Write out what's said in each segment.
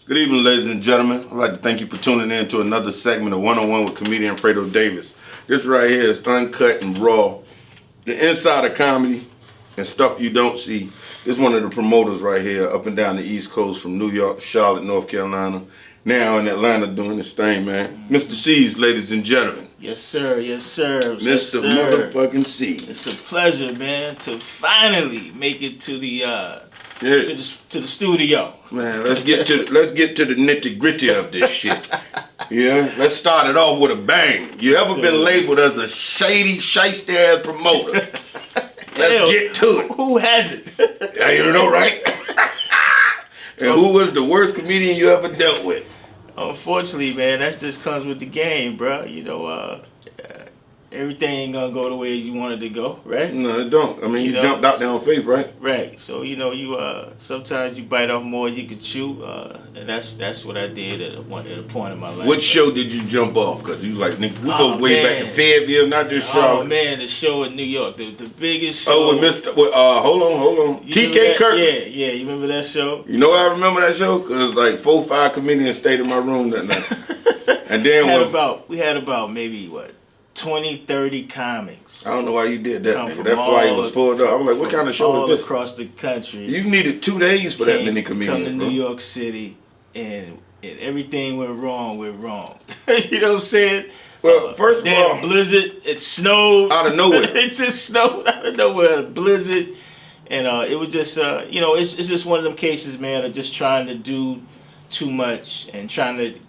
Good evening, ladies and gentlemen. I'd like to thank you for tuning in to another segment of One-on-One with comedian Fredo Davis. This right here is uncut and raw. The inside of comedy and stuff you don't see. This is one of the promoters right here up and down the East Coast from New York, Charlotte, North Carolina. Now in Atlanta doing this thing, man. Mr.C's, ladies and gentlemen. Yes, sir. Yes, sir. Mr. Yes, sir. Motherfucking C. It's a pleasure, man, to finally make it to the to the studio. Man, let's get to the nitty gritty of this shit. Yeah, let's start it off with a bang. You ever been labeled as a shady, shiesty ass promoter? Let's get to it. Who hasn't? Yeah, you know, right? And who was the worst comedian you ever dealt with? Unfortunately, man, that just comes with the game, bro. You know, everything ain't gonna go the way you wanted to go, right? No, it don't. I mean, you jumped out there on faith, right? Right. So you know, you sometimes you bite off more than you can chew, and that's what I did at a point in my life. What show did you jump off? Cause you like, nigga, we go way back to Fayetteville, not just Charlotte. Oh man, the show in New York, the biggest show. Oh, with hold on. TK Kirk. Yeah, you remember that show? You know why I remember that show? Cause like 4 or 5 comedians stayed in my room that night. And then we had about maybe what? 20, 30 comics. I don't know why you did that, nigga. That flight was full up. I was like, what kind of show is this? All across the country. You needed 2 days for that many comedians, come to New York City, and everything went wrong. You know what I'm saying? Well, first of all, blizzard. It snowed out of nowhere. It just snowed out of nowhere. A blizzard, and it was just you know, it's just one of them cases, man, of just trying to do too much and trying to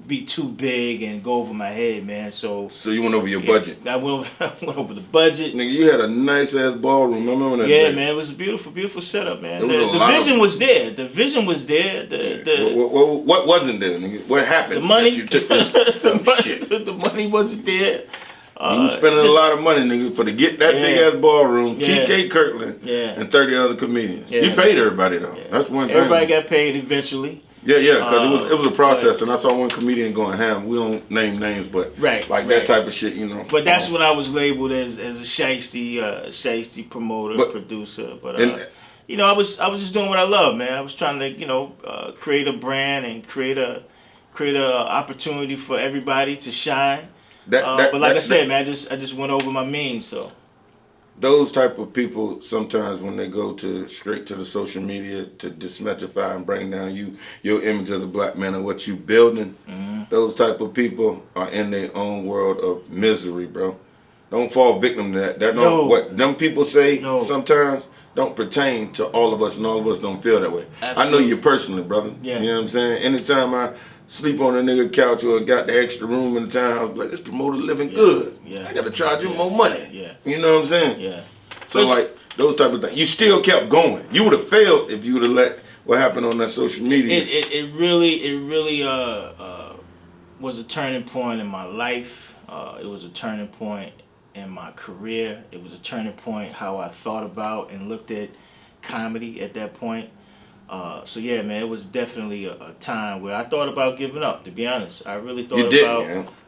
be too big and go over my head, man. So you went over your budget. I went over the budget. Nigga, you had a nice ass ballroom. I remember that. Yeah, day. man, it was a beautiful setup, man. The vision was there. The vision was there. What wasn't there, nigga? What happened? The money. That you took this shit. The money wasn't there. You was spending a lot of money, nigga, to get that big ass ballroom. TK Kirkland and 30 other comedians. You paid everybody though. That's one thing. Everybody got paid eventually. Yeah, because it was a process, and I saw one comedian going ham. We don't name names, but that type of shit, you know. But that's when I was labeled as a shiesty promoter, producer. But you know, I was just doing what I love, man. I was trying to create a brand and create a opportunity for everybody to shine. But like I said, man, I just went over my means, so. Those type of people, sometimes when they go straight to the social media to dismetrify and bring down your image as a black man and what you building, those type of people are in their own world of misery, bro. Don't fall victim to that. What them people say sometimes don't pertain to all of us, and all of us don't feel that way. Absolutely. I know you personally, brother. Yeah. You know what I'm saying? Anytime I sleep on a nigga couch or got the extra room in the townhouse, like, this promoter living good. Yeah. I gotta charge you more money. Yeah. You know what I'm saying? Yeah. So like those type of things. You still kept going. You would have failed if you would have let what happened on that social media. It really was a turning point in my life. It was a turning point in my career. It was a turning point how I thought about and looked at comedy at that point. So yeah, man, it was definitely a time where I thought about giving up. To be honest, I really thought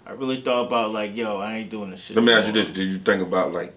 I really thought about like, yo, I ain't doing this shit. Let me ask you this: did you think about like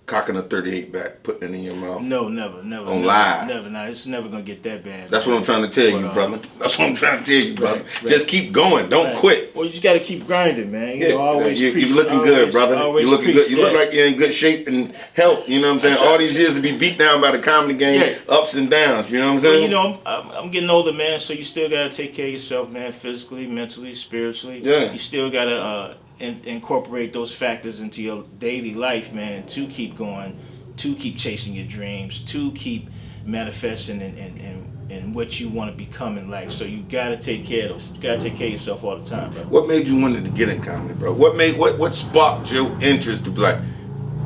cocking a 38 back, putting it in your mouth? No, never. Live? Never. Nah, it's never gonna get that bad. That's what I'm trying to tell you, brother. That's what I'm trying to tell you, brother. Right. Just keep going. Don't quit. Well, you just gotta keep grinding, man. You know, always you're looking good, brother. You're looking good. You look like you're in good shape and health. You know what I'm saying? All these years to be beat down by the comedy game, ups and downs. You know what I'm saying? Well, you know, I'm getting older, man. So you still gotta take care of yourself, man. Physically, mentally, spiritually. Yeah. You still gotta incorporate those factors into your daily life, man, to keep going, to keep chasing your dreams, to keep manifesting and what you want to become in life. So you gotta take care of those. You gotta take care of yourself all the time, bro. What made you want to get in comedy, bro? What sparked your interest to be like?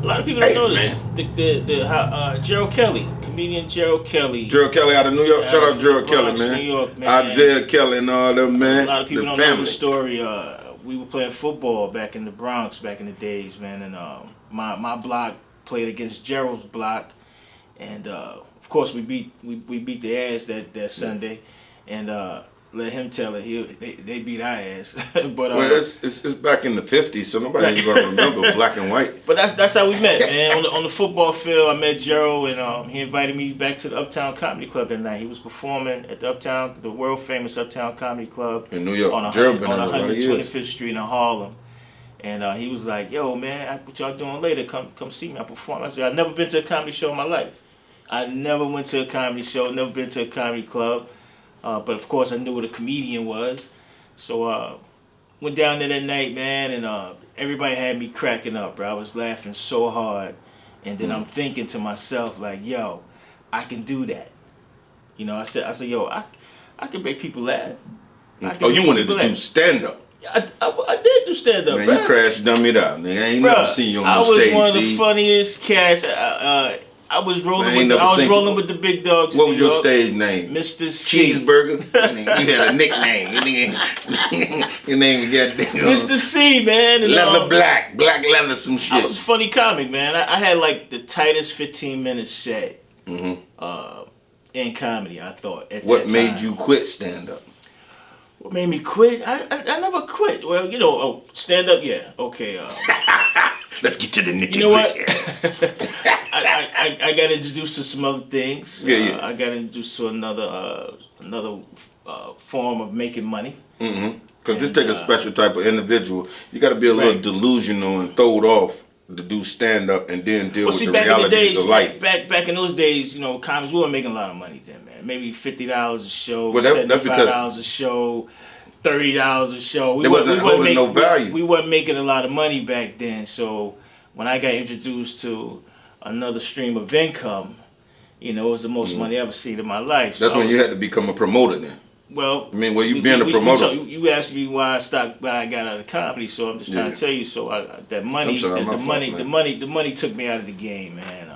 A lot of people don't know this. Gerald Kelly, comedian Gerald Kelly. Gerald Kelly out of New York. Shout out Gerald Kelly, man. New York, man. Isaiah Kelly and all them, man. A lot of people don't know the story. We were playing football back in the Bronx back in the days, man, and my block played against Gerald's block, and of course we beat the ass that Sunday, and let him tell it. They beat our ass. But well, it's back in the '50s, so nobody ain't gonna remember black and white. But that's how we met, man. On the football field, I met Gerald, and he invited me back to the Uptown Comedy Club that night. He was performing at the world famous Uptown Comedy Club in New York. on 125th Street in Harlem. And he was like, "Yo, man, what y'all doing later? Come see me. I perform." I said, "I've never been to a comedy show in my life. I never went to a comedy show. Never been to a comedy club. But of course, I knew what a comedian was. So went down there that night, man, and everybody had me cracking up, bro. I was laughing so hard, and then I'm thinking to myself, like, yo, I can do that. You know, I said, yo, I can make people laugh. Oh, you wanted to do stand up? I did do stand up, man. Bro. You crash dummied out, nigga. I ain't never seen you on the stage. I was one of the funniest cats. I was rolling with the big dogs. What was your stage name? Mr.C. Cheeseburger. You had a nickname. Your name got Mr.C, man. And, leather black leather, some shit. I was a funny comic, man. I had like the tightest 15-minute set in comedy. I thought. What made you quit stand up? What made me quit? I never quit. Well, you know, stand up, yeah, okay. Let's get to the nitty-gritty. You know what? I got introduced to some other things. Yeah. I got introduced to another form of making money. Because this takes a special type of individual. You got to be a little delusional and throw it off to do stand up and then deal with the realities of life. Back in those days, you know, comics, we weren't making a lot of money then, man. Maybe $50 a show, well, $75 a show, $30 a show. It wasn't holding no value. We weren't making a lot of money back then. So when I got introduced to another stream of income, you know, it was the most money I ever seen in my life. So that's when you had to become a promoter then. Well, I mean, you being a promoter. You asked me why I got out of comedy, so I'm just trying to tell you. So the money took me out of the game, man.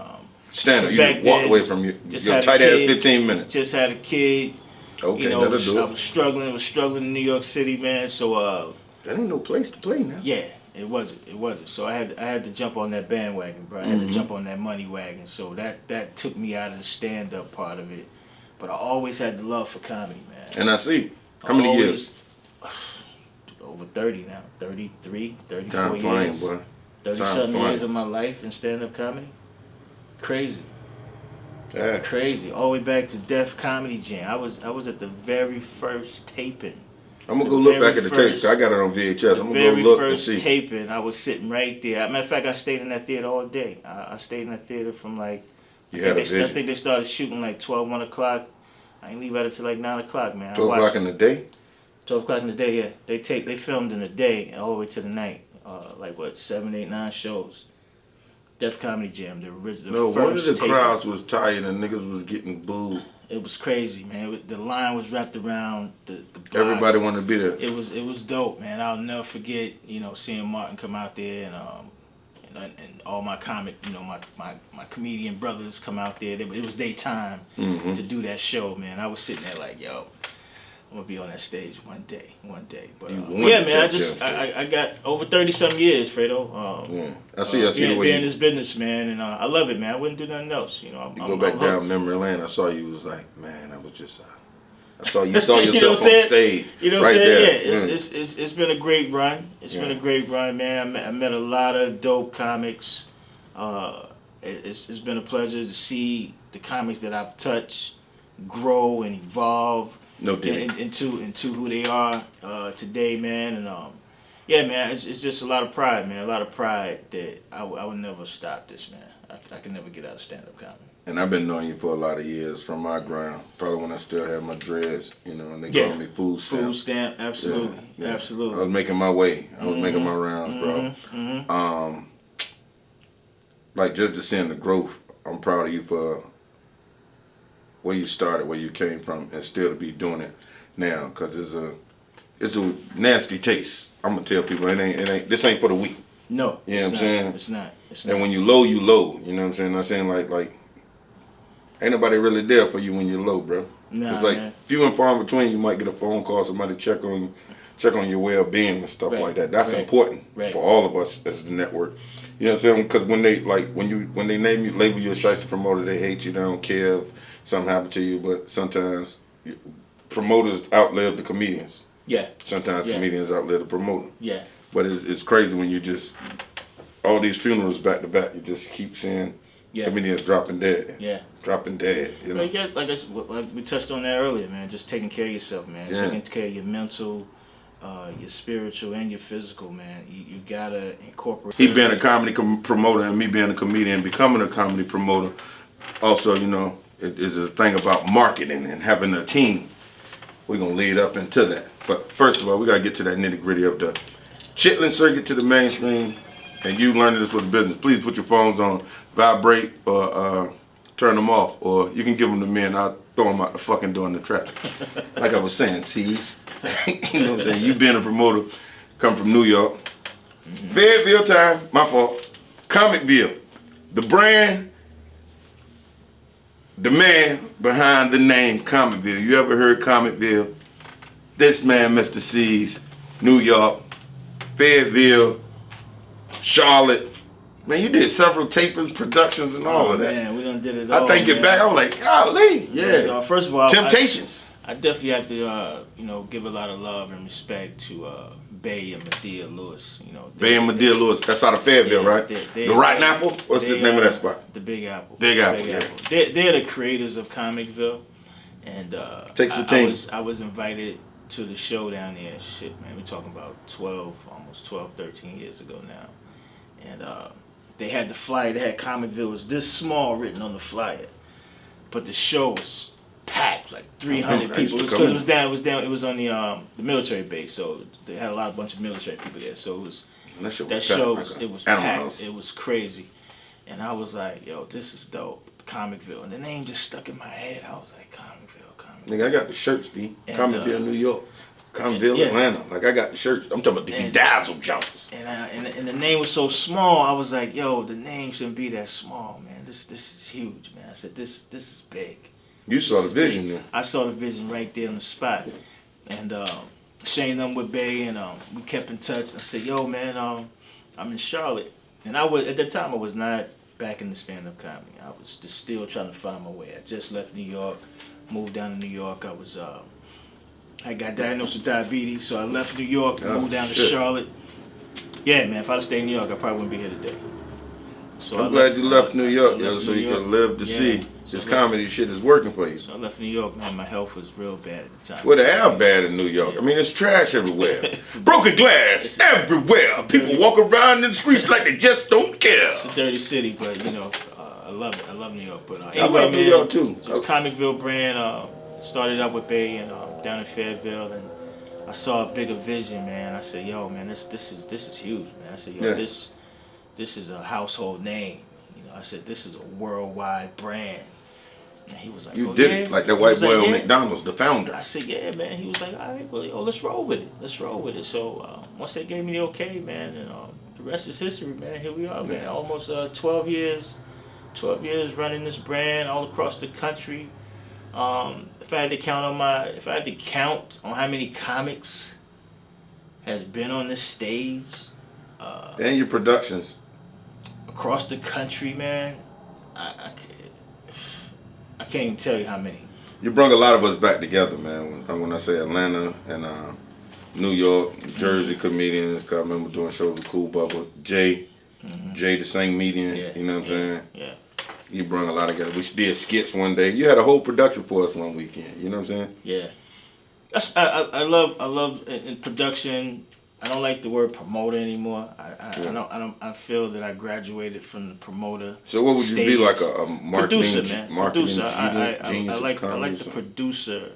Stand up, you walk away from your tight ass 15 minutes. Just had a kid. Okay, you know, that'll do it. I was struggling in New York City, man. So that ain't no place to play now. Yeah, it wasn't. So I had to jump on that bandwagon, bro. I had to jump on that money wagon. So that took me out of the stand up part of it. But I always had the love for comedy, man. And I see. How many years? Over 30 now. 33, 34 Time years. flying, boy. 30-something years of my life in stand-up comedy. Crazy. Yeah. Crazy. All the way back to Def Comedy Jam. I was at the very first taping. I'm going to go look back at the tapes. I got it on VHS. I'm going to go look and see. Very first taping, I was sitting right there. Matter of fact, I stayed in that theater all day. I stayed in that theater from like... I think they started shooting like 12, 1 o'clock. I didn't leave out until like 9 o'clock, man. 12 o'clock in the day? 12 o'clock in the day, yeah. They filmed in the day all the way to the night. Like what, 7, 8, 9 shows. Def Comedy Jam, the original. No, one of the crowds was tired and niggas was getting booed. It was crazy, man. The line was wrapped around the block. Everybody wanted to be there. It was dope, man. I'll never forget, you know, seeing Martin come out there and all my comic, you know, my comedian brothers come out there. It was their time to do that show, man. I was sitting there like, yo, I'm gonna be on that stage one day. But yeah, man, I got over 30-some years, Fredo. Yeah, I see the way being in this business, man, and I love it, man. I wouldn't do nothing else, you know. You go back down memory lane. I saw you was like, man, I was just. I saw you saw yourself on stage. You know what right I'm saying? there. Yeah, it's been a great run. It's been a great run, man. I met a lot of dope comics. It's been a pleasure to see the comics that I've touched grow and evolve into who they are today, man. And yeah, man, it's just a lot of pride, man. A lot of pride that I would never stop this, man. I can never get out of stand-up comedy. And I've been knowing you for a lot of years from my ground. Probably when I still had my dreads, you know, and they called me Food Stamp. Food Stamp, absolutely. Yeah. Absolutely. I was making my way. I was making my rounds, bro. Like just to seeing the growth, I'm proud of you for where you started, where you came from, and still to be doing it now, because it's a nasty taste. I'm gonna tell people this ain't for the weak. No. You know what I'm saying? It's not. And when you low, you low. You know what I'm saying? I'm saying like ain't nobody really there for you when you're low, bro. Nah, it's like man. few and far in between. You might get a phone call, somebody check on your well-being and stuff like that. That's important for all of us as the network. You know what I'm saying? Because when they name you, label you a shiesty promoter, they hate you. They don't care if something happened to you. But sometimes promoters outlive the comedians. Yeah. Sometimes Yeah. comedians outlive the promoter. Yeah. But it's crazy when you just all these funerals back to back. You just keep seeing comedians dropping dead. Yeah. Dropping dead. You know. Well, you got, like we touched on that earlier, man. Just taking care of yourself, man. Yeah. Taking care of your mental, your spiritual, and your physical, man. You gotta incorporate. He being a comedy promoter and me being a comedian, becoming a comedy promoter. Also, you know, it is a thing about marketing and having a team. We're gonna lead up into that. But first of all, we gotta get to that nitty gritty of the Chitlin circuit to the mainstream, and you learning this with the business. Please put your phones on vibrate or turn them off, or you can give them to me and I'll throw them out the fucking door in the traffic. Like I was saying, C's. You know what I'm saying? You being a promoter, come from New York. Fayetteville time, my fault. Comicville, the brand, the man behind the name Comicville. You ever heard Comicville? This man, Mr.C's, New York, Fayetteville, Charlotte. Man, you did several tapings, productions, and all of that. Man, we done did it all. I think it back, I was like, golly, yeah. First of all, Temptations. I definitely have to, give a lot of love and respect to Bay and Medea Lewis. You know, Bay and Medea Lewis. That's out of Fayetteville, right? The Rotten Apple. What's the name of that spot? The Big Apple. Big Apple. Yeah. They're the creators of Comicville, and takes a team. I was invited to the show down there. Shit, man, we talking about 13 years ago now, and they had the flyer. They had Comicville was this small written on the flyer, but the show was packed, like 300 people. It was on the military base, so they had a bunch of military people there. So it was it was packed. It was crazy, and I was like, yo, this is dope, Comicville, and the name just stuck in my head. I was like, Comicville. Nigga, I got the shirts, B. Comicville, New York. Comicville, Atlanta. Like, I got the shirts. I'm talking about the bedazzled jumpers. And the name was so small, I was like, yo, the name shouldn't be that small, man. This is huge, man. I said, this is big. You saw the vision then. I saw the vision right there on the spot. And Shane them with Bay, and we kept in touch. I said, yo, man, I'm in Charlotte. And at that time, I was not back in the stand-up comedy. I was just still trying to find my way. I just left New York, moved down to New York. I got diagnosed with diabetes, so I left New York, moved down to Charlotte. Yeah, man, if I'd have stayed in New York, I probably wouldn't be here today. So I'm glad you left New York, so you could live to see this comedy shit is working for you. So I left New York, man. My health was real bad at the time. Well, they are bad in New York. I mean, it's trash everywhere. Broken glass everywhere. People walk around in the streets like they just don't care. It's a dirty city, but, I love it. I love New York. But anyway, I love New York, too. So Comicville brand started up with Bay and down in Fayetteville, and I saw a bigger vision, man. I said, yo, man, this is huge, man. I said, yo, this is a household name. I said, this is a worldwide brand. And he was like, you did it, like that white boy on McDonald's, the founder. I said, yeah, man. He was like, all right, well, yo, let's roll with it. So once they gave me the okay, man, and the rest is history, man. Here we are, man. Almost 12 years running this brand all across the country. If I had to count on how many comics has been on this stage, and your productions across the country, man, I can't even tell you how many. You brought a lot of us back together, man. When I say Atlanta and New York, Jersey comedians, 'cause I remember doing shows with Cool Bubba, Jay, the same median, you know what I'm saying? Yeah. You brought a lot together. We did skits one day. You had a whole production for us one weekend. You know what I'm saying? Yeah. I love in production. I don't like the word promoter anymore. I feel that I graduated from the promoter. So what would you be, like a marketing producer, man? Producer. Genius? I like the producer.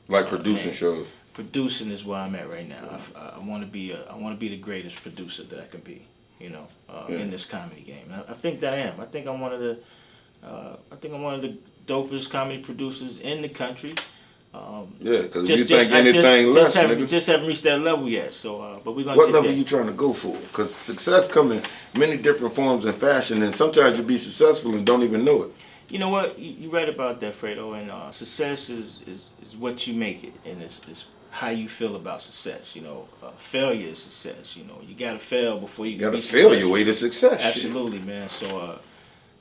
Like producing shows. Producing is where I'm at right now. I want to be the greatest producer that I can be. In this comedy game. And I think that I am. I think I'm one of the dopest comedy producers in the country. Because if you think anything less, just haven't reached that level yet. So, but we're gonna. What level are you trying to go for? Because success comes in many different forms and fashion, and sometimes you be successful and don't even know it. You know what? You're right about that, Fredo. And success is what you make it, and it's how you feel about success. Failure is success. You gotta fail before you can be successful. You gotta fail your way to success. Absolutely, man. So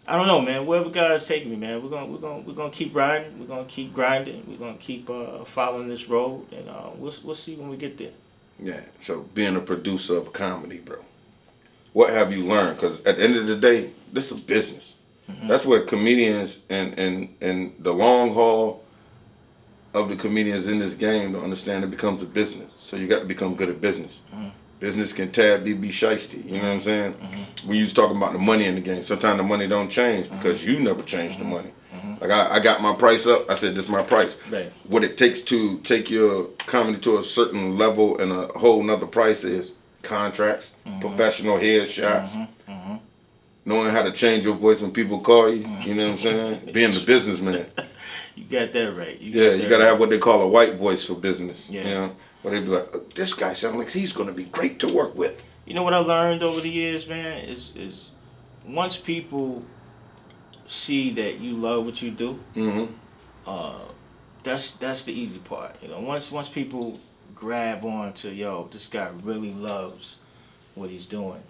I don't know, man. Wherever God's taking me, man, we're gonna keep riding. We're gonna keep grinding. We're gonna keep following this road, and we'll see when we get there. Yeah. So being a producer of comedy, bro, what have you learned? Because at the end of the day, this is business. That's where comedians and the long haul of the comedians in this game to understand it becomes a business. So you got to become good at business. Business can be shiesty. You know what I'm saying? We used to talk about the money in the game. Sometimes the money don't change because you never change the money. Like I got my price up. I said, this is my price. Right. What it takes to take your comedy to a certain level and a whole nother price is contracts, professional headshots, knowing how to change your voice when people call you. You know what I'm saying? Being the businessman. You got that right. You gotta have what they call a white voice for business. Yeah. You know, where they be like, oh, this guy sounds like he's gonna be great to work with. You know what I learned over the years, man, is once people see that you love what you do, that's the easy part. You know, once people grab on to, yo, this guy really loves what he's doing,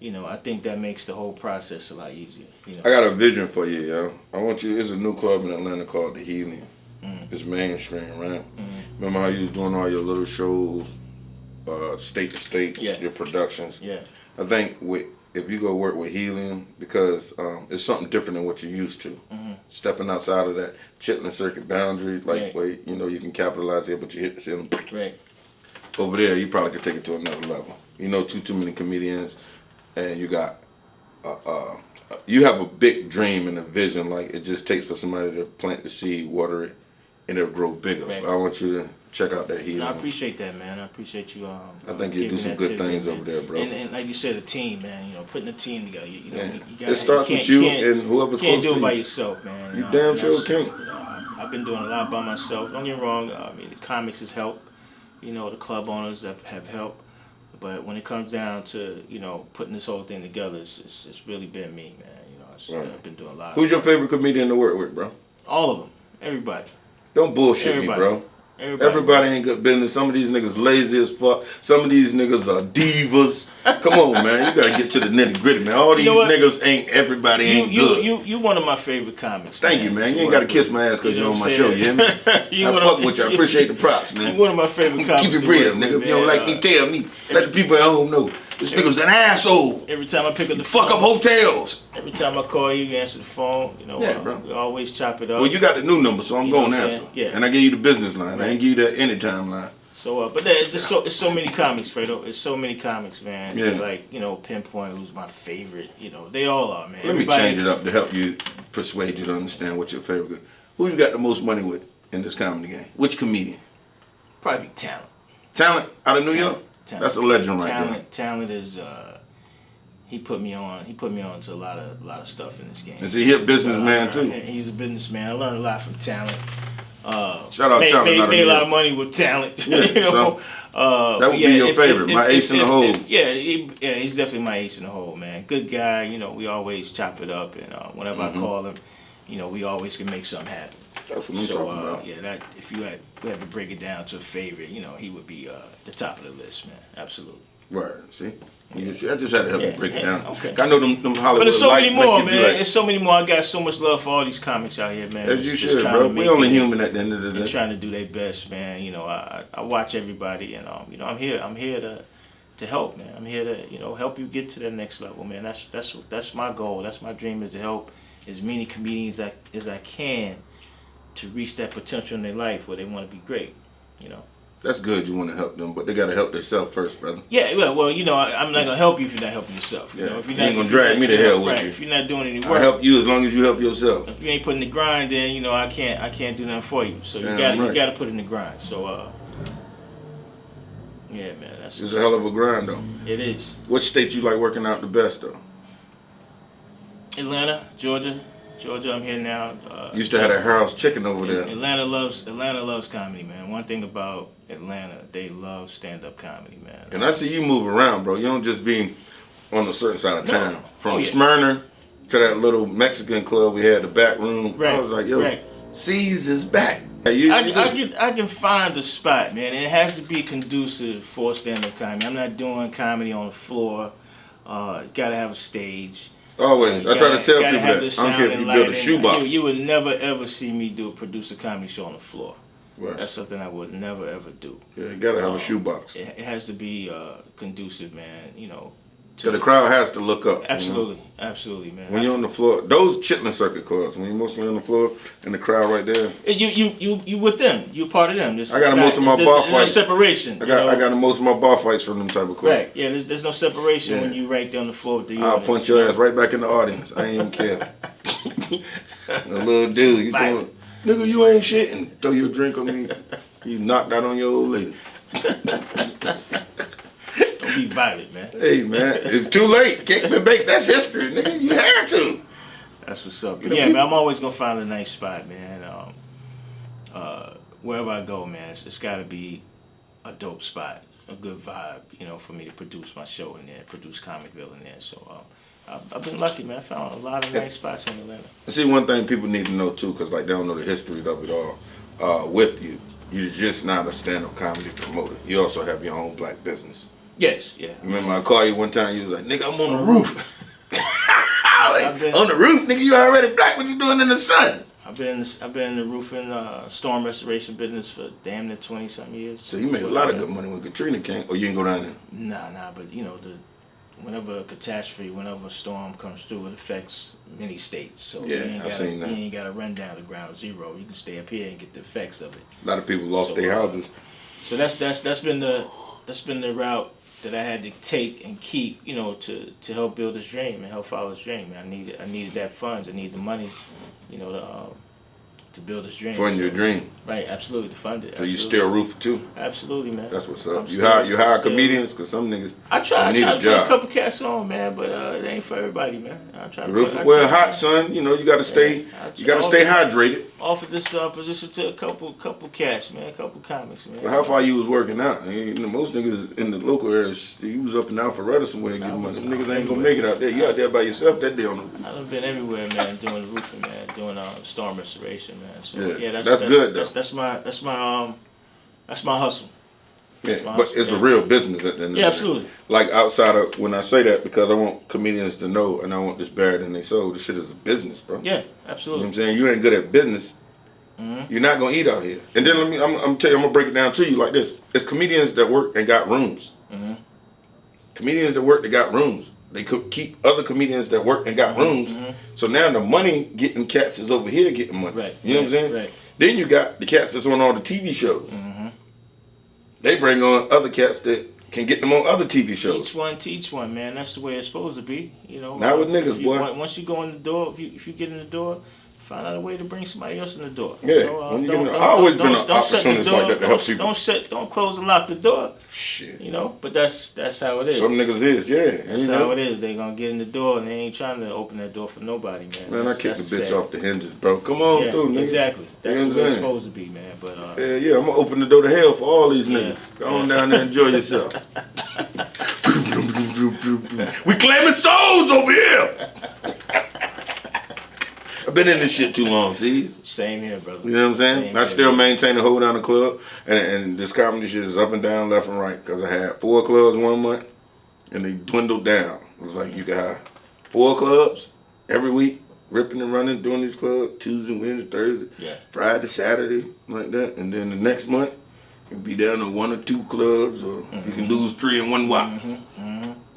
you know, I think that makes the whole process a lot easier. You know? I got a vision for you, yo. I want you. There's a new club in Atlanta called The Helium. It's mainstream, right? Remember how you was doing all your little shows, state to state, your productions? Yeah. I think if you go work with Helium, because it's something different than what you're used to. Stepping outside of that Chitlin circuit boundary, like where you can capitalize here, but you hit the ceiling. Right. Over there, you probably could take it to another level. You know, too many comedians, and you got you have a big dream and a vision. Like it just takes for somebody to plant the seed, water it, and it'll grow bigger. Right. I want you to check out that Helium. No, I appreciate that, man. I appreciate you. I think you do some good things over there, bro. And like you said, a team, man. You know, putting a team together. You know, you gotta, it starts with you and whoever's close to you. You can't do it by yourself, man. You damn sure can't. You know, I've been doing a lot by myself. Don't get me wrong. I mean, the comics has helped. You know, the club owners have helped. But when it comes down to, you know, putting this whole thing together, it's really been me, man. You know, I've been doing a lot. Who's your favorite comedian to work with, bro? All of them. Everybody. Don't bullshit me, bro. Everybody ain't good business. Some of these niggas lazy as fuck. Some of these niggas are divas. Come on, man. You gotta get to the nitty gritty, man. All these niggas everybody ain't good. You one of my favorite comics. Thank you, man. You ain't gotta kiss my ass because you're on my show, you hear me? I fuck with you. I appreciate the props, man. You one of my favorite comics. Keep it real, nigga. If you don't like me, tell me. Let the people at home know. This nigga's an asshole. Every time I pick up the phone, fuck up hotels. Every time I call you, you answer the phone. You know, bro. We always chop it up. Well, you got the new number, so I'm going to answer. Yeah. And I give you the business line. I ain't give you the anytime line. So, but there's so many comics, Fredo. It's so many comics, man. Yeah. To like, you know, pinpoint who's my favorite. You know, they all are, man. Let me change it up to help you persuade you to understand what your favorite. Who you got the most money with in this comedy game? Which comedian? Probably Talent. Talent out of New York. Talent. That's a legend right there. Talent is. He put me on to a lot of stuff in this game. Is he a businessman too? He's a businessman. I learned a lot from Talent. Shout out Talent. Made a lot of money with Talent. Yeah, you know? That would be your favorite. My ace in the hole. He's definitely my ace in the hole, man. Good guy. You know, we always chop it up, and whenever I call him, you know, we always can make something happen. That's what I'm talking about. Yeah, that if we had to break it down to a favorite, you know, he would be the top of the list, man. Absolutely. Right. See. I just had to help you break it down. Okay. I know them Hollywood. But there's so many more, man. Like, there's so many more. I got so much love for all these comics out here, man. As you should, bro. We only human at the end of the day. They're trying to do their best, man. You know, I watch everybody, and you know, I'm here to help, man. I'm here to, you know, help you get to that next level, man. That's my goal. That's my dream, is to help as many comedians as I can to reach that potential in their life where they want to be great. You know. That's good. You want to help them, but they got to help themselves first, brother. Yeah, well, you know, I'm not gonna help you if you're not helping yourself. You know, if you're not, ain't gonna drag me to hell with you. If you're not doing any work, I help you as long as you help yourself. If you ain't putting the grind in, you know, I can't do nothing for you. So you gotta put in the grind. So yeah, man, it's a hell of a grind, though. It is. What state you like working out the best, though? Atlanta, Georgia, I'm here now. Used to have that house chicken over there. Atlanta loves comedy, man. One thing about Atlanta, they love stand-up comedy, man. And I see you move around, bro. You don't just be on a certain side of town. From Smyrna to that little Mexican club we had, the back room. Right. I was like, yo, C's is back. Hey, I can find a spot, man. It has to be conducive for stand-up comedy. I'm not doing comedy on the floor. It's got to have a stage. Always. I try to tell people have that. I don't care if you build a shoebox. You would never ever see me produce a comedy show on the floor. Right. That's something I would never ever do. Yeah, you gotta have a shoebox. It has to be conducive, man. You know. So the crowd has to look up. Absolutely, you know? Absolutely, man. When you're on the floor, those chitlin circuit clubs, when you're mostly on the floor and the crowd right there. You with them. You're part of them. I got most of my bar fights. There's no separation. I got most of my bar fights from them type of clubs. Right. Yeah. There's no separation when you right there on the floor with the. I'll punch your ass right back in the audience. I ain't even care. A little dude, you come, nigga, you ain't shit, and throw your drink on me. You knocked out on your old lady. Don't be violent, man. Hey, man, it's too late. Cake been baked. That's history, nigga. You had to. That's what's up. Yeah, man, I'm always gonna find a nice spot, man. Wherever I go, man, it's got to be a dope spot, a good vibe, you know, for me to produce my show in there, produce Comicville in there. So I've been lucky, man. I found a lot of nice spots in Atlanta. See, one thing people need to know too, because like they don't know the history of it all. With you, you're just not a stand-up comedy promoter. You also have your own black business. Yes, yeah. Remember, I called you one time. You was like, "Nigga, I'm on the roof." On the roof, nigga. You already black. What you doing in the sun? I've been in the roofing, storm restoration business for damn near 20-something years. So you made a lot of good money when Katrina came. Or you didn't go down there? Nah. But you know, whenever a catastrophe, whenever a storm comes through, it affects many states. So yeah, you ain't got to run down to ground zero. You can stay up here and get the effects of it. A lot of people lost their houses. So that's been the route that I had to take and keep, you know, to help build this dream and help follow this dream. I needed that funds. I needed the money, you know, to build this dream. Fund your dream. Right, absolutely, to fund it. So absolutely. you still roof too? Absolutely, man. That's what's up. You hire comedians, because some niggas I try need to a job. put a couple cats on, man, but it ain't for everybody, man. I try to well, hot son, you know, you got to stay. You got to stay hydrated. Offered this position to a couple cats, man, a couple comics, man. Well, how far you was working out? You know, most niggas in the local areas, you was up in Alpharetta somewhere getting money. Some niggas ain't gonna make it out there. You out there by yourself that day on the roof. I've been everywhere, man, doing the roofing, man, doing storm restoration, man. So yeah, that's good though. That's my hustle. Yeah, but it's a real business at the end of the day. Absolutely. Like outside of when I say that, because I want comedians to know, and I want this buried in their soul. This shit is a business, bro. Yeah, absolutely. You know what I'm saying? You ain't good at business. Mm-hmm. You're not gonna eat out here. And then I'm tell you, I'm gonna break it down to you like this: it's comedians that work and got rooms. Mm-hmm. Comedians that work that got rooms. They could keep other comedians that work and got rooms. Mm-hmm. So now the money getting cats is over here getting money. Right. You know what I'm saying? Right. Then you got the cats that's on all the TV shows. Mm-hmm. They bring on other cats that can get them on other TV shows. Teach one, man. That's the way it's supposed to be. You know. Not with niggas, boy. Once you go in the door, if you get in the door, find out a way to bring somebody else in the door. Yeah. You know, when you get in the, I always been an opportunist like that to help people. Don't close and lock the door. Shit. You know, but that's how it is. Some niggas is, yeah. That's how it is. They gonna get in the door and they ain't trying to open that door for nobody, man. Man, I kicked the bitch off the hinges, bro. Come on through, nigga. Exactly. That's the way it's supposed to be, man. But yeah, I'm gonna open the door to hell for all these niggas. Go on down there and enjoy yourself. We claiming souls over here. I've been in this shit too long, see? Same here, brother. You know what I'm saying? I still maintain a hold down the club, and this comedy shit is up and down, left and right, because I had 4 clubs 1 month, and they dwindled down. It was like you could have 4 clubs every week, ripping and running, doing these clubs, Tuesday, Wednesday, Thursday, Friday, Saturday, like that, and then the next month, you can be down to 1 or 2 clubs, or you can lose 3 in 1 whop. You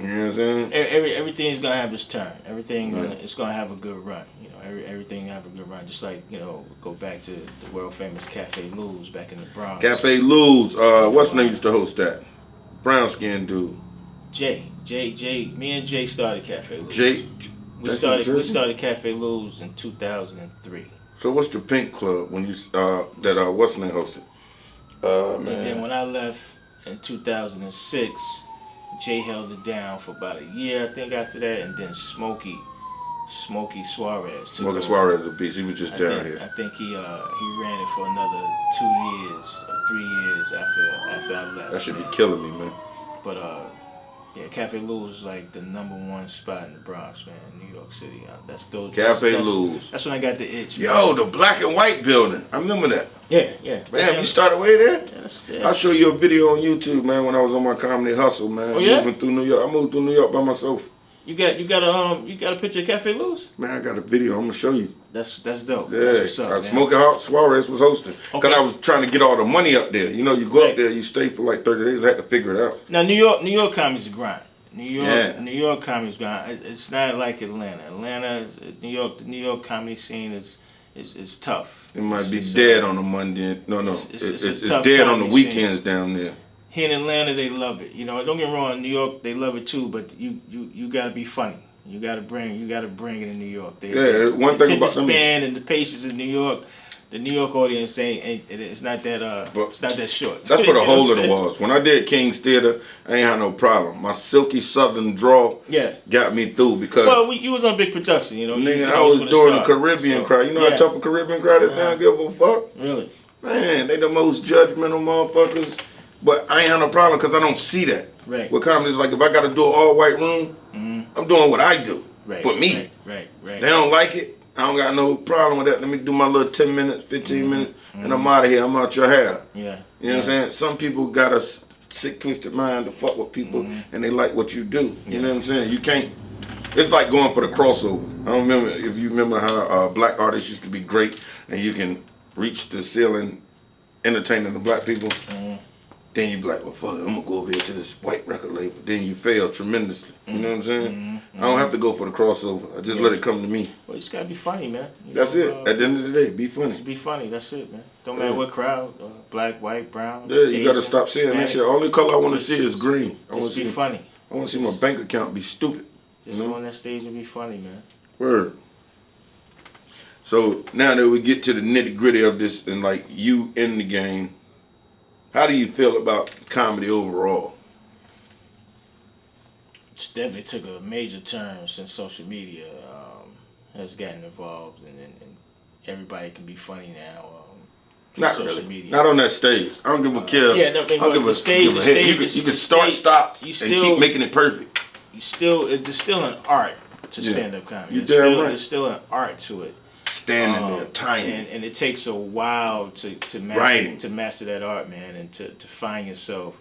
know what I'm saying? Everything's gonna have its turn. It's gonna have a good run. You know, everything have a good run. Just like, you know, go back to the world famous Cafe Lou's back in the Bronx. Cafe Lou's. What's the name used to host that? Brown skin dude. Jay. Me and Jay started Cafe Lou's. We started Cafe Lou's in 2003. So what's the Pink Club when you that what's the name hosted? Man. And then when I left in 2006. Jay held it down for about a year, I think, after that, and then Smokey Suarez. Smokey Suarez, the beast. He was just down here. I think he ran it for another 2 years or 3 years after I left. That should be killing me, man. But yeah, Cafe Lou's is like the #1 spot in the Bronx, man, New York City. Cafe Lou's. That's when I got the itch. Yo, man. The black and white building. I remember that. Yeah. Man, you started way there? Yeah. I'll show you a video on YouTube, man, when I was on my comedy hustle, man. Oh, yeah? Moving through New York. I moved through New York by myself. You got a picture of Cafe Lou's? Man, I got a video. I'm gonna show you. That's dope. Yeah, That's what's up, man. Smoking Hot Suarez was hosting. Okay. Cause I was trying to get all the money up there. You know, you go up there, you stay for like 30 days. I had to figure it out. Now New York comedy's a grind. New York comedy's grind. It's not like Atlanta. The New York comedy scene is tough. It might be dead on a Monday. No, it's dead on the weekends down there. Here in Atlanta, they love it. You know, don't get me wrong. In New York, they love it too. But you gotta be funny. You gotta bring it in New York. One thing about span and the patience in New York. The New York audience it's not that it's not that short. That's for the hole in the walls. When I did King's Theater, I ain't had no problem. My silky southern drawl got me through because you was on big production, you know. Nigga, I was doing the Caribbean crowd. You know how tough a Caribbean crowd is now? Give a fuck. Really? Man, they the most judgmental motherfuckers. But I ain't had no problem because I don't see that. Right. With comedy, it's like if I got to do an all-white room, I'm doing what I do for me. Right. They don't like it. I don't got no problem with that. Let me do my little 10 minutes, 15 minutes, and I'm out of here. I'm out your hair. Yeah. You know what I'm saying? Some people got a sick, twisted mind to fuck with people, and they like what you do. You know what I'm saying? You can't. It's like going for the crossover. I don't remember if you remember how black artists used to be great, and you can reach the ceiling entertaining the black people. Then you be like, well, fuck it, I'm gonna go over here to this white record label. Then you fail tremendously. You know what I'm saying? I don't have to go for the crossover. I just let it come to me. Well, you just gotta be funny, man. That's it. At the end of the day, be funny. Just be funny. That's it, man. Don't matter what crowd, black, white, brown. Yeah, you gotta stop saying that shit. Only color I want to see is green. I want to be funny. I want to see my bank account be stupid. Just go on that stage and be funny, man. Word. So now that we get to the nitty gritty of this and like you in the game, how do you feel about comedy overall? It's definitely took a major turn since social media has gotten involved, and everybody can be funny now. Not social really. Media. Not on that stage. I don't give a care. Yeah, no, I don't give a stage. You can start, stop, and keep making it perfect. It's still an art to stand-up comedy. There's still an art to it. Standing there, tiny, and it takes a while to master that art, man, and to find yourself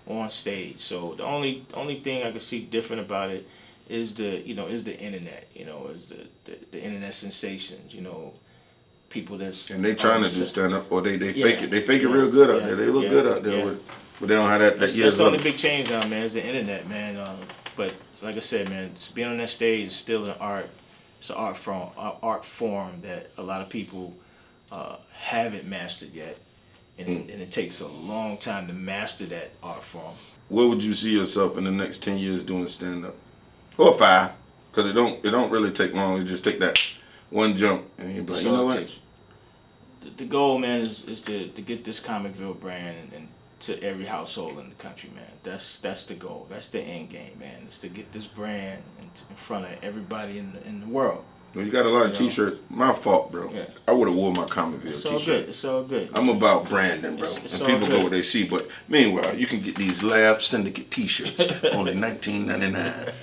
on stage. So the only thing I can see different about it is the internet, is the internet sensations, people and they trying to do stand up, or they fake it. They fake it real good out there. They look good out there, but they don't have that. That's the only big change now, man. Is the internet, man. But like I said, man, being on that stage is still an art. It's an art form that a lot of people haven't mastered yet, and it takes a long time to master that art form. Where would you see yourself in the next 10 years doing stand up, or 5? Because it don't really take long. You just take that one jump, and you're like, you know what? The goal, man, is to get this Comicville brand and to every household in the country, man. That's the goal. That's the end game, man. Is to get this brand in front of everybody in the world. Well, you got a lot of T-shirts. My fault, bro. Yeah. I would have worn my Comicville T-shirt. It's all good. I'm about branding, bro. And people go where they see. But meanwhile, you can get these Laugh Syndicate T-shirts only $19.99.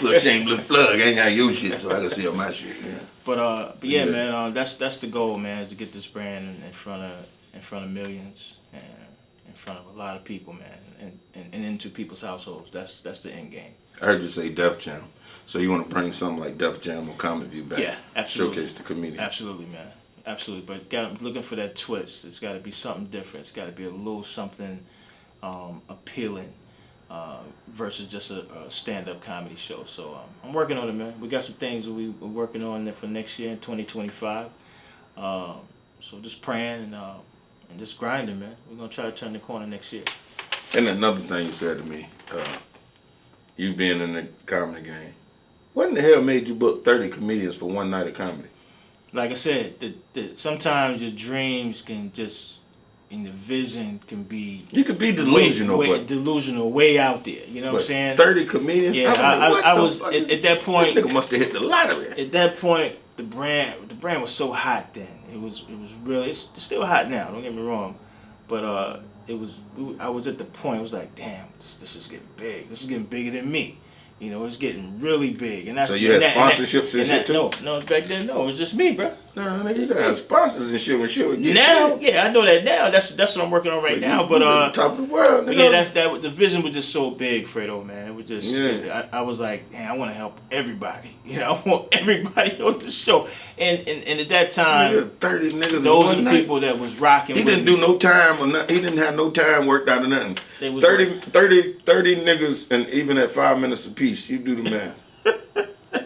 Little shameless plug. I ain't got your shit, so I can see on my shit. Yeah. But yeah, man. That's the goal, man. Is to get this brand in front of millions and in front of a lot of people, man, and into people's households. That's the end game. I heard you say Def Jam, so you want to bring something like Def Jam or Comicville back? Yeah, absolutely. Showcase the comedian. Absolutely, man. Absolutely, but looking for that twist. It's got to be something different. It's got to be a little something appealing versus just a stand-up comedy show. So I'm working on it, man. We got some things that we're working on for next year in 2025. So just praying and just grinding, man. We're gonna try to turn the corner next year. And another thing you said to me, you being in the comedy game, what in the hell made you book 30 comedians for one night of comedy? Like I said, sometimes your dreams can just, and the vision can be. You could be delusional, delusional, way out there. You know what I'm saying? 30 comedians. Yeah, I was at that point. This nigga must have hit the lottery. At that point, the brand was so hot then. It was really. It's still hot now. Don't get me wrong, but I was at the point. It was like, damn, this is getting big. This is getting bigger than me. It's getting really big. And that's, so you had sponsorships and shit too? No, back then, no. It was just me, bro. Nah, nigga, you got sponsors and shit when shit would get Now, paid. yeah, I know that now. That's what I'm working on right now. But at the top of the world, but nigga. yeah, the vision was just so big, Fredo, man. It was just, Yeah. I was like, man, I want to help everybody. You know, I want everybody on the show. And at that time, Nigga, 30 niggas those in are one the night. people that was rocking. He with didn't me. do no time or nothing. He didn't have no time worked out of nothing. They was 30 niggas, and even at 5 minutes apiece, you do the math.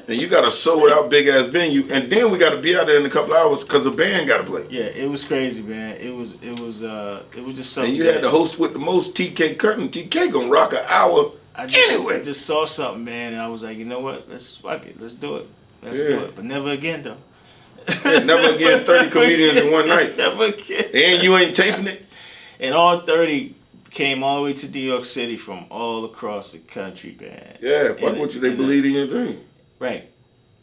And you got to sold out big ass venue, and then we got to be out there in a couple hours because the band got to play. Yeah, it was crazy, man. It was just something. And you had the host with the most, TK Curtin. TK gonna rock an hour anyway. I just saw something, man, and I was like, you know what? Fuck it. Let's do it. Let's do it. But never again, though. Yeah, never again 30 comedians in one night. Never again. And you ain't taping it? And all 30 came all the way to New York City from all across the country, man. Yeah, fuck with you. They believed in your dream. Right.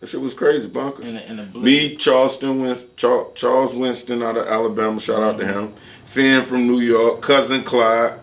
That shit was crazy, bonkers. In a Me, Charles Winston out of Alabama, shout out to him. Finn from New York, Cousin Clyde.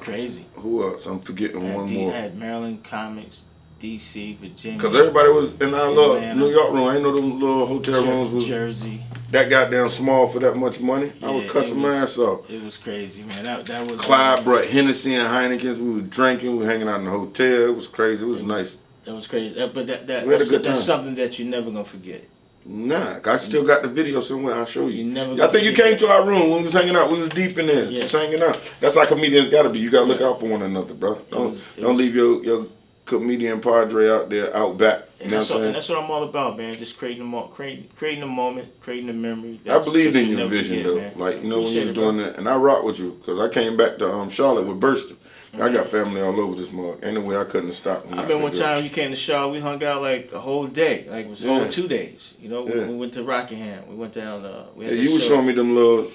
Crazy. Who else? I'm forgetting one more. Had Maryland Comics, DC, Virginia. Because everybody was in our little Atlanta. New York room. I ain't know them little hotel rooms was Jersey. that goddamn small for that much money. I was cussing my ass off. It was crazy, man. That was. Clyde brought Hennessy and Heinekens. We was drinking. We were hanging out in the hotel. It was crazy. It was nice. That was crazy. But that's something that you're never gonna forget. Nah, I still got the video somewhere. I'll show you. You I think you came to our room when we was hanging out. We was deep in there, just hanging out. That's how comedians got to be. You got to look out for one another, bro. Don't leave your comedian padre out there out back. You know what I'm saying? And that's what I'm all about, man. Just creating a moment, creating a memory. I believed in your vision, though. Man. Like, you know, when you was doing that. And I rock with you because I came back to Charlotte with Burston. I got family all over this mug. Anyway, I couldn't have stopped. I remember one time you came to Charlotte, we hung out like a whole day. Like it was over 2 days. You know, we went to Rockingham. We went down. You was showing me them little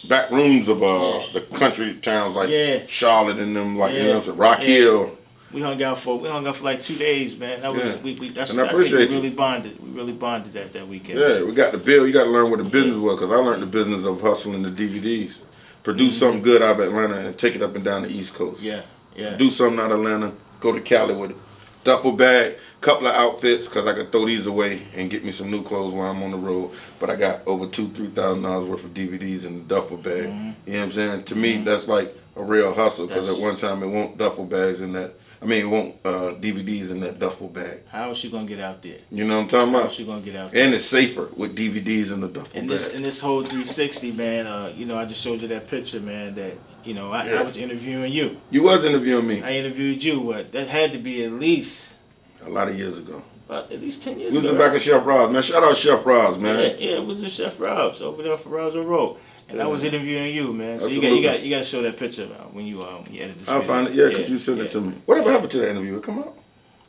back rooms of the country towns like Charlotte and them, like, you know what I'm saying, Rock Hill. We hung out for like 2 days, man. That was and I appreciate we really bonded. We really bonded that weekend. Yeah, we got the bill. You got to learn what the business was, because I learned the business of hustling the DVDs. Produce something good out of Atlanta and take it up and down the East Coast. Yeah. Do something out of Atlanta, go to Cali with it. Duffel bag, couple of outfits, because I could throw these away and get me some new clothes while I'm on the road. But I got over $2,000-$3,000 worth of DVDs in the duffel bag. You know what I'm saying? To me, that's like a real hustle, because at one time it won't duffel bags in that. I mean, it won't DVDs in that duffel bag. How is she gonna get out there? You know what I'm talking about? How is she gonna get out there? And it's safer with DVDs in the duffel bag. And this whole 360, man. You know, I just showed you that picture, man. That I was interviewing you. You was interviewing me. I interviewed you. What? That had to be at least a lot of years ago. About at least 10 years ago. We was ago. in back of Chef Rob's, man. Shout out Chef Rob's, man. Yeah, it was in Chef Rob's over there for Roswell Road. And I was interviewing you, man. So you got to show that picture when you edit this. I'll find it, because you sent it to me. Whatever happened to that interview? It come out?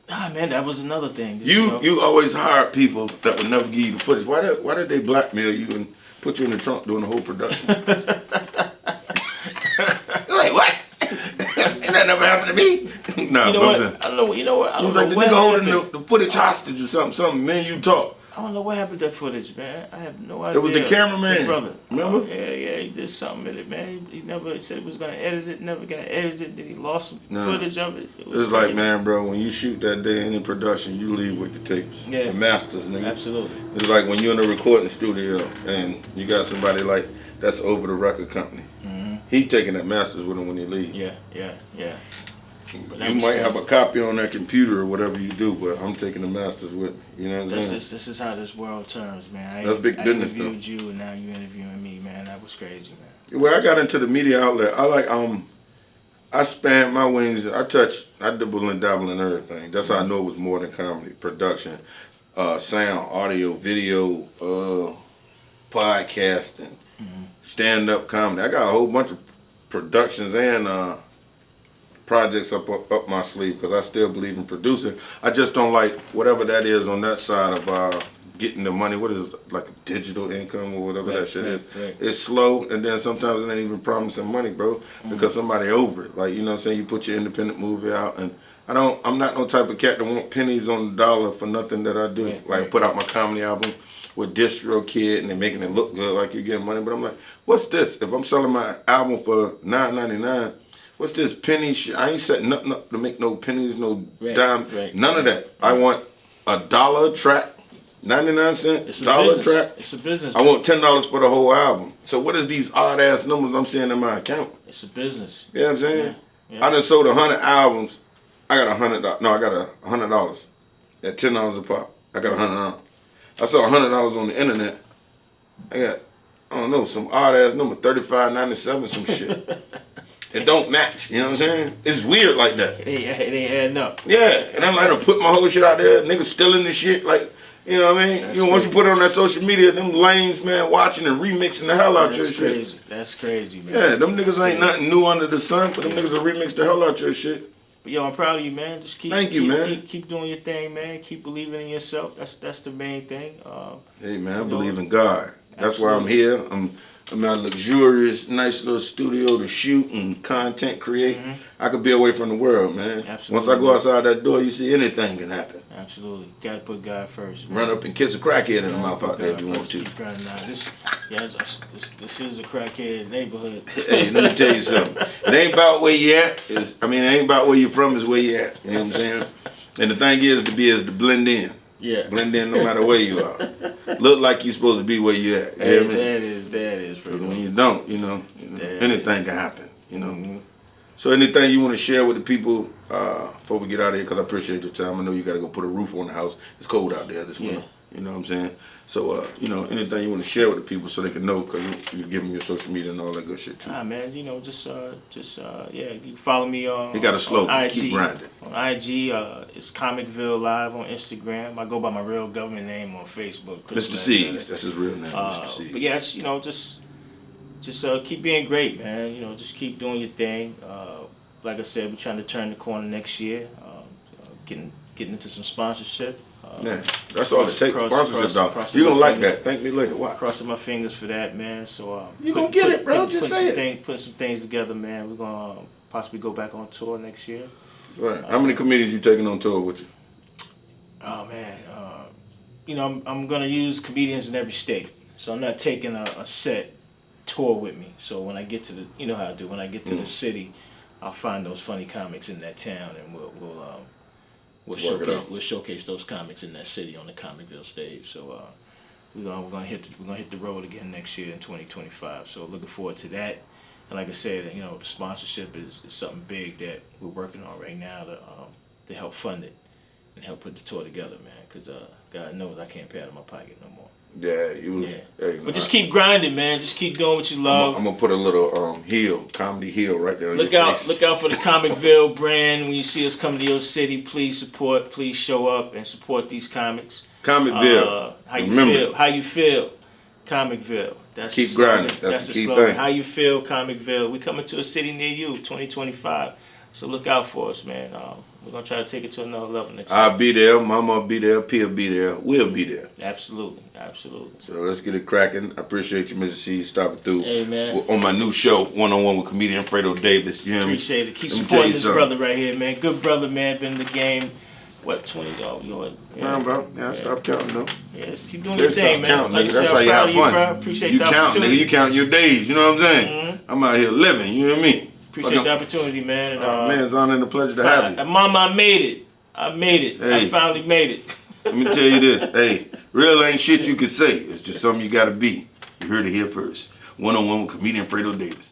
Nah, man, that was another thing. You always hired people that would never give you the footage. Why did they blackmail you and put you in the trunk during the whole production? You're like, what? Ain't that never happened to me? No, you know what? I don't know. You know what? I don't know. It was like the nigga holding the footage hostage or something. Something. Man, you talk. I don't know what happened to that footage, man. I have no idea. It was the cameraman, his brother. Remember? Yeah, he did something with it, man. He never said he was gonna edit it. Never got edited. Then he lost some footage of it. It's like, man, bro, when you shoot that day any production, you leave with the tapes, the masters, nigga. Absolutely. It's like when you're in a recording studio and you got somebody like that's over the record company. He taking that masters with him when he leave. Yeah. You might have a copy on that computer or whatever you do, but I'm taking the masters with me. You know what I'm saying? This is how this world turns, man. That's big business, though. I interviewed you, and now you interviewing me, man. That was crazy, man. Well, I got into the media outlet. I spanned my wings. I dibble and dabble in everything. That's how I know it was more than comedy. Production, sound, audio, video, podcasting, stand-up comedy. I got a whole bunch of productions and projects up my sleeve, because I still believe in producing. I just don't like whatever that is on that side of getting the money. What is it, like a digital income or whatever that shit is? Right. It's slow, and then sometimes it ain't even promising money, bro, because somebody over it. Like, you know what I'm saying? You put your independent movie out, and I'm not no type of cat that want pennies on the dollar for nothing that I do. Put out my comedy album with Distro Kid, and they're making it look good like you're getting money. But I'm like, what's this? If I'm selling my album for $9.99, what's this penny shit? I ain't setting nothing up to make no pennies, no dime, none of that. I want $1 a track. 99 cents, It's a dollar business. track. It's a business. I want $10 for the whole album. So what is these odd ass numbers I'm seeing in my account? It's a business. You know what I'm saying? Yeah. I done sold 100 albums. I got $100. No, I got $100 at $10 a pop. I got $100. I sold $100 on the internet. I got, I don't know, some odd ass number, 35.97, some shit. It don't match. You know what I'm saying? It's weird like that. It ain't adding up. Yeah, and I'm like, I put my whole shit out there. Niggas stealing the shit. Like, you know what I mean? That's You know, once crazy. you put it on that social media, them lanes, man, watching and remixing the hell out your That's shit. crazy. That's crazy, man. Yeah, them niggas ain't nothing new under the sun, but them niggas will remix the hell out your shit. But yo, I'm proud of you, man. Just Thank you, man. Keep doing your thing, man. Keep believing in yourself. That's the main thing. Hey, man, I believe in God. That's why I'm here. I'm in a luxurious, nice little studio to shoot and content create. I could be away from the world, man. Absolutely. Once I go outside that door, you see anything can happen. Absolutely. Gotta put God first, man. Run up and kiss a crackhead in the mouth out there if you want to. This is a crackhead neighborhood. Hey, let me tell you something. It ain't about where you at. It ain't about where you from. It's where you at. You know what I'm saying? And the thing is to blend in. Yeah. Blend in no matter where you are. Look like you're supposed to be where you at. You Hey, hear me? that is. Because when you don't, anything can happen. You know. Mm-hmm. So anything you want to share with the people before we get out of here? Because I appreciate your time. I know you got to go put a roof on the house. It's cold out there this winter. You know what I'm saying? So anything you want to share with the people so they can know, because you give them your social media and all that good shit too. Man, just you can follow me on. He got a slogan. On IG. Keep grinding. On IG, it's Comicville Live on Instagram. I go by my real government name on Facebook. Mr.C. That's his real name, Mr.C. But yes, just keep being great, man. Just keep doing your thing. Like I said, we're trying to turn the corner next year. Getting into some sponsorship. Yeah, that's all it takes. Sponsorship, dog. You're gonna like that. Thank me later. Watch. Crossing my fingers for that, man. So you gonna get it, bro. Just say it. Put some things together, man. We're gonna possibly go back on tour next year. Right. How many comedians you taking on tour with you? Oh man, I'm gonna use comedians in every state. So I'm not taking a set tour with me. So when I get to the, you know how I do. When I get to the city, I'll find those funny comics in that town, and we'll showcase those comics in that city on the Comicville stage. So we're gonna hit the road again next year in 2025. So looking forward to that. And like I said, the sponsorship is something big that we're working on right now to help fund it and help put the tour together, man. Because God knows I can't pay out of my pocket no more. Yeah, Hey, but just keep grinding, man. Just keep doing what you love. I'm gonna put a little comedy heel right there. Look out for the Comicville brand. When you see us come to your city, please support. Please show up and support these comics. Comicville. How you feel? Comicville. That's keep grinding. That's the key slogan. thing. How you feel? Comicville. We coming to a city near you, 2025. So look out for us, man. We're gonna try to take it to another level next year. I'll be there. Mama will be there. P'll be there. We'll be there. Absolutely. So let's get it cracking. I appreciate you, Mr.C, stopping through. Hey, man. On my new show, One-on-One with comedian Fredo Davis. You know what I mean? Appreciate it. Keep supporting this brother right here, man. Good brother, man. Been in the game. What, 20? Oh, you know what? Yeah, bro. Yeah, stop counting, though. Yeah, just keep doing your thing, man. Counting, like nigga. That's how you have fun. Appreciate you the count, opportunity. nigga. You count your days. You know what I'm saying? I'm out here living. You know what I mean? Appreciate the opportunity, man. And, man, it's an honor and a pleasure to have you. Mama, I made it. Hey. I finally made it. Let me tell you this. Hey, real ain't shit you can say. It's just something you got to be. You heard it here first. One-on-one with comedian Fredo Davis.